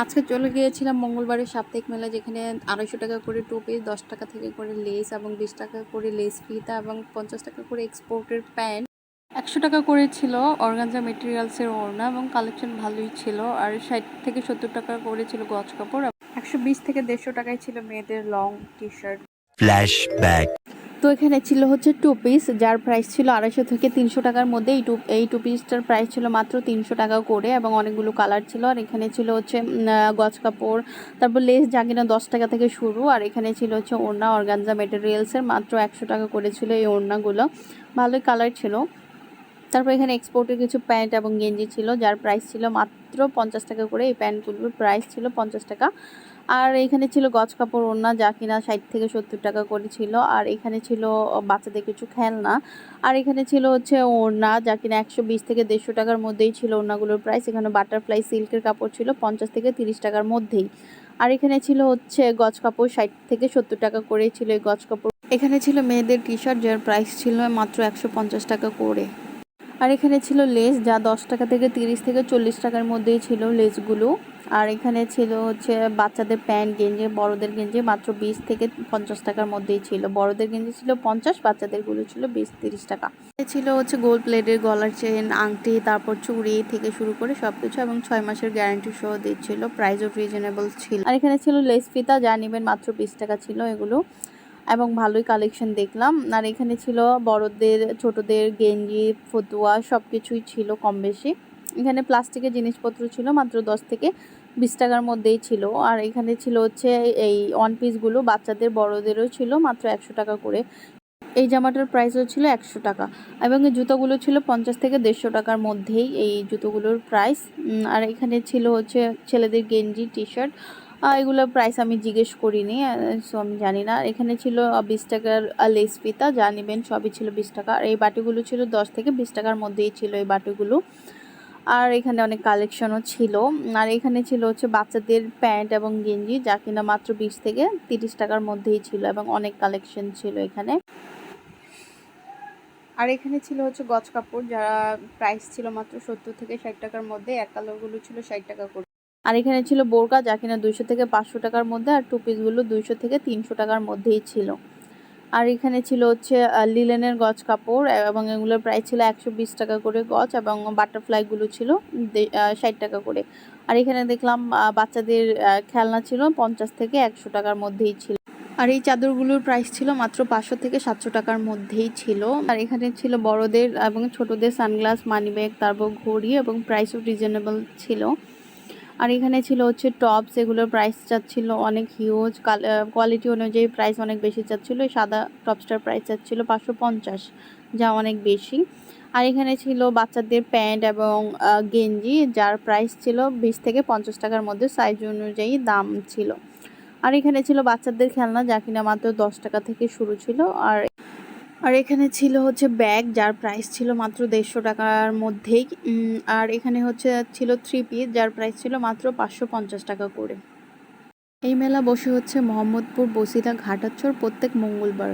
আজকে চলে গিয়েছিলাম মঙ্গলবারের সাপ্তাহিক মেলা, যেখানে 250 টাকা করে টুপি, 10 টাকা থেকে করে লেস এবং 20 টাকা করে লেস ফিতা এবং 50 টাকা করে এক্সপোর্টের প্যান্ট, 100 টাকা করে ছিল অর্গানজা মেটেরিয়ালসের ওড়না এবং কালেকশন ভালোই ছিল। আর 60 থেকে 70 টাকা করে ছিল গজ কাপড়, 120 থেকে 150 টাকায় ছিল মেয়েদের লং টি শার্ট। ফ্ল্যাশব্যাক। তো এখানে ছিল হচ্ছে টু পিস, যার প্রাইস ছিল 250 থেকে 300 টাকার মধ্যে। এই টু পিসটার প্রাইস ছিল মাত্র 300 টাকা করে এবং অনেকগুলো কালার ছিল। আর এখানে ছিল হচ্ছে গজ কাপড়, তারপর লেস যা কিনা 10 টাকা থেকে শুরু। আর এখানে ছিল হচ্ছে ওড়না অর্গানজা মেটেরিয়ালসের, মাত্র 100 টাকা করে ছিল এই ওড়নাগুলো, ভালোই কালার ছিল। তারপর এখানে এক্সপোর্টের কিছু প্যান্ট এবং গেঞ্জি ছিল, যার প্রাইস ছিল মাত্র 50 টাকা করে। এই প্যান্টগুলোর প্রাইস ছিল 50 টাকা। আর এখানে ছিল গজ কাপড় ওড়না, যা কিনা 60 থেকে 70 টাকা করে ছিল। আর এখানে ছিল বাচ্চাদের কিছু খেলনা। আর এখানে ছিল হচ্ছে ওড়না, যা কিনা 120 থেকে 150 টাকার মধ্যেই ছিল ওড়নাগুলোর প্রাইস। এখানে বাটারফ্লাই সিল্কের কাপড় ছিল 50 থেকে 30 টাকার মধ্যেই। আর এখানে ছিল হচ্ছে গজ কাপড়, 60 থেকে 70 টাকা করেই ছিল এই গজ কাপড়। এখানে ছিল মেয়েদের টি শার্ট, যার প্রাইস ছিল মাত্র 150 টাকা করে। আর এখানে ছিল লেস, যা 10 টাকা থেকে 30 থেকে 40 টাকার মধ্যেই ছিল লেসগুলো। আর এখানে ছিল হচ্ছে বাচ্চাদের প্যান্ট গেঞ্জি, বড়দের গেঞ্জি মাত্র 20 থেকে 50 টাকার মধ্যেই ছিল। বড়দের গেঞ্জি ছিল 50, বাচ্চাদেরগুলো ছিল 20-30 টাকা। ছিল হচ্ছে গোল্ড প্লেটের গলার চেন, আংটি, তারপর চুড়ি থেকে শুরু করে সবকিছু, এবং 6 মাসের গ্যারান্টি সহ দিচ্ছিল। প্রাইসও রিজনেবল ছিল। আর এখানে ছিল লেস ফিতা, যা নেবেন মাত্র 20 টাকা ছিল এগুলো, এবং ভালোই কালেকশন দেখলাম। আর এখানে ছিল বড়দের ছোটদের গেঞ্জি, ফতুয়া সব কিছুই ছিল কম বেশি। এখানে প্লাস্টিকের জিনিসপত্র ছিল মাত্র 10 থেকে 20 টাকার মধ্যেই ছিল। আর এখানে ছিল হচ্ছে এই ওয়ান পিসগুলো, বাচ্চাদের বড়দেরও ছিল মাত্র 100 টাকা করে। এই জামাটার প্রাইসও ছিল 100 টাকা, এবং এই জুতোগুলো ছিল 50 থেকে 150 টাকার মধ্যেই এই জুতোগুলোর প্রাইস। আর এখানে ছিল হচ্ছে ছেলেদের গেঞ্জি, টি শার্ট, এগুলোর প্রাইস আমি জিজ্ঞেস করিনি, সো আমি জানি না। এখানে ছিল 20 টাকার লেস ফিতা, যা নেবেন সবই ছিল 20 টাকা। আর এই বাটিগুলো ছিল 10 থেকে 20 টাকার মধ্যেই ছিল এই বাটিগুলো। আর এখানে অনেক কালেকশনও ছিল। আর এখানে ছিল হচ্ছে বাচ্চাদের প্যান্ট এবং গেঞ্জি, যা কিনা মাত্র 20 থেকে 30 টাকার মধ্যেই ছিল, এবং অনেক কালেকশন ছিল এখানে। আর এখানে ছিল হচ্ছে গজ কাপড়, যারা প্রাইস ছিল মাত্র 70 থেকে 60 টাকার মধ্যে। এক কালারগুলো ছিল 60 টাকা করে। আর এখানে ছিল বোরকা, যা কিনা 200 থেকে 500 টাকার মধ্যে। আর টু পিসগুলো 200 থেকে 300 টাকার মধ্যেই ছিল। আর এখানে ছিল হচ্ছে লিলেনের গজ কাপড়, এবং এগুলোর প্রাইস ছিল 120 টাকা করে গজ, এবং বাটারফ্লাইগুলো ছিল 60 টাকা করে। আর এখানে দেখলাম বাচ্চাদের খেলনা ছিল 50 থেকে 100 টাকার মধ্যেই ছিল। আর এই চাদরগুলোর প্রাইস ছিল মাত্র 500 থেকে 700 টাকার মধ্যেই ছিল। আর এখানে ছিল বড়দের এবং ছোটদের সানগ্লাস, মানিব্যাগ, তারপর ঘড়ি, এবং প্রাইসও রিজনেবল ছিল। আর এখানে ছিল হচ্ছে টপস, এগুলোর প্রাইস চাচ্ছিল অনেক হিউজ, কোয়ালিটি অনুযায়ী প্রাইস অনেক বেশি চাচ্ছিল। এই সাদা টপসটার প্রাইস চাচ্ছিল 550, যা অনেক বেশি। আর এখানে ছিল বাচ্চাদের প্যান্ট এবং গেঞ্জি, যার প্রাইস ছিল 20 থেকে 50 টাকার মধ্যে, সাইজ অনুযায়ী দাম ছিল। আর এখানে ছিল বাচ্চাদের খেলনা, যা কিনা মাত্র 10 টাকা থেকে শুরু ছিল। আর এখানে ছিল হচ্ছে ব্যাগ, যার প্রাইস ছিল মাত্র 150 টাকার মধ্যেই। আর এখানে হচ্ছে ছিল 3 পিস, যার প্রাইস ছিল মাত্র 550 টাকা করে। এই মেলা বসে হচ্ছে মোহাম্মদপুর বসিলা ঘাটাচ্চর প্রত্যেক মঙ্গলবার।